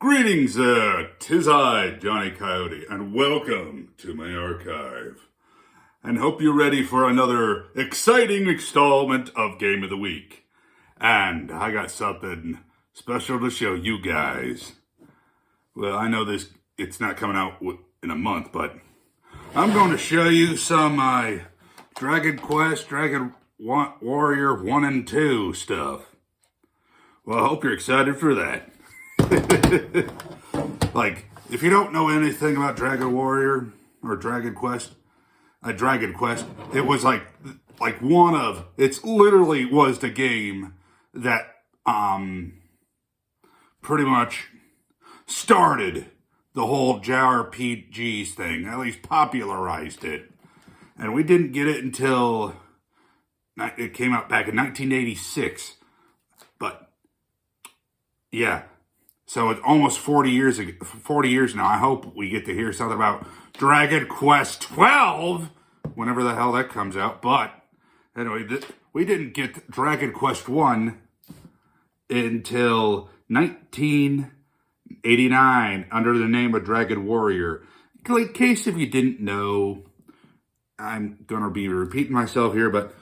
Greetings there, 'tis I, Johnny Coyote, and welcome to my archive. And hope you're ready for another exciting installment of Game of the Week. And I got something special to show you guys. Well, I know it's not coming out in a month, but I'm going to show you some Dragon Quest, Dragon Warrior 1 and 2 stuff. Well, I hope you're excited for that. Like, if you don't know anything about Dragon Warrior or Dragon Quest, it was like it's literally was the game that pretty much started the whole JRPGs thing, at least popularized it. And we didn't get it until it came out back in 1986. But yeah, so it's almost 40 years now. I hope we get to hear something about Dragon Quest 12, whenever the hell that comes out. But anyway, we didn't get Dragon Quest 1 until 1989 under the name of Dragon Warrior. In case if you didn't know, I'm going to be repeating myself here, but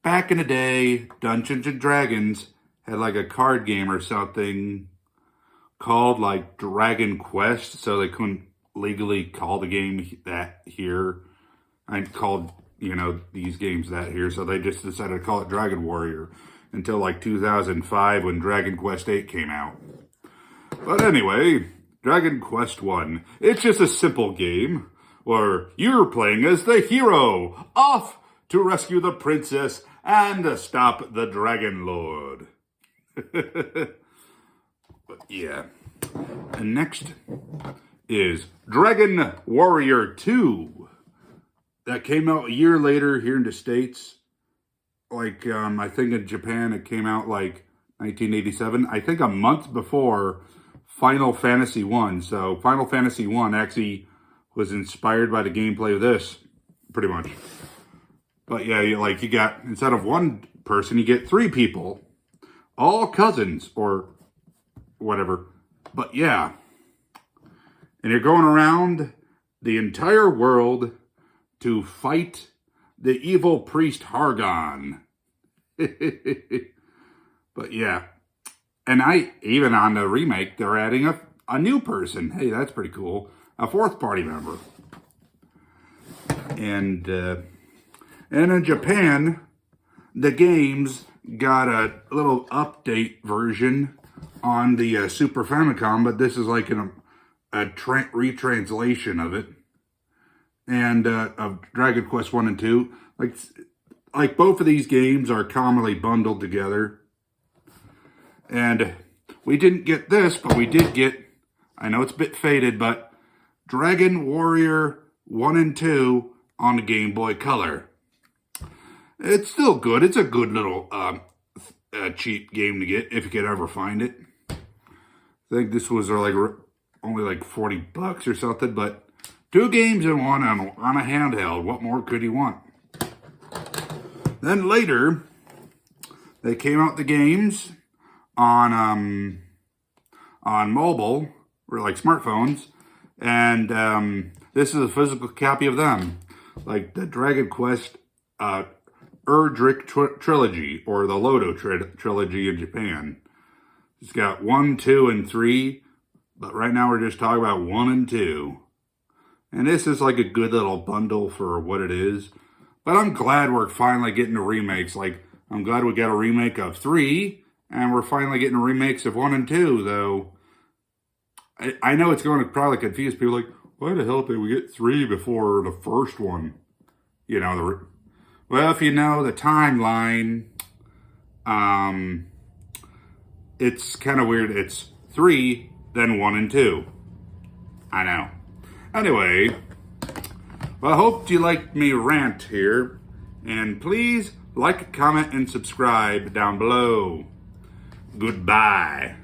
back in the day, Dungeons and Dragons had like a card game or something called like Dragon Quest, so they couldn't legally call the game that here. I called, these games that here, so they just decided to call it Dragon Warrior until like 2005 when Dragon Quest 8 came out. But anyway, Dragon Quest 1, it's just a simple game where you're playing as the hero, off to rescue the princess and stop the Dragon Lord. But yeah. And next is Dragon Warrior 2. That came out a year later here in the States. Like, I think in Japan it came out like 1987. I think a month before Final Fantasy 1. So Final Fantasy 1 actually was inspired by the gameplay of this, pretty much. But yeah, you got, instead of one person, you get 3 people. All cousins, or whatever. But yeah. And you're going around the entire world to fight the evil priest Hargon. But yeah. And even on the remake, they're adding a new person. Hey, that's pretty cool. A 4th party member. And in Japan, the games got a little update version on the Super Famicom, but this is like a retranslation of it, and of Dragon Quest 1 and 2. Like both of these games are commonly bundled together. And we didn't get this, but we did get, I know it's a bit faded, but Dragon Warrior 1 and 2 on the Game Boy Color. It's still good. It's a good little cheap game to get if you could ever find it. I think this was only like $40 or something, but 2 games in one on a handheld. What more could you want? Then later, they came out the games on mobile, or like smartphones, and this is a physical copy of them, like the Dragon Quest Erdrick trilogy, or the Loto trilogy in Japan. It's got 1, 2, and 3, but right now we're just talking about 1 and 2. And this is like a good little bundle for what it is. But I'm glad we're finally getting the remakes. Like, I'm glad we got a remake of 3, and we're finally getting remakes of 1 and 2, though. I know it's going to probably confuse people, like, why the hell did we get 3 before the first one? Well, if you know the timeline, it's kind of weird. It's 3, then 1 and 2. I know. Anyway, well, I hope you liked me rant here. And please like, comment, and subscribe down below. Goodbye.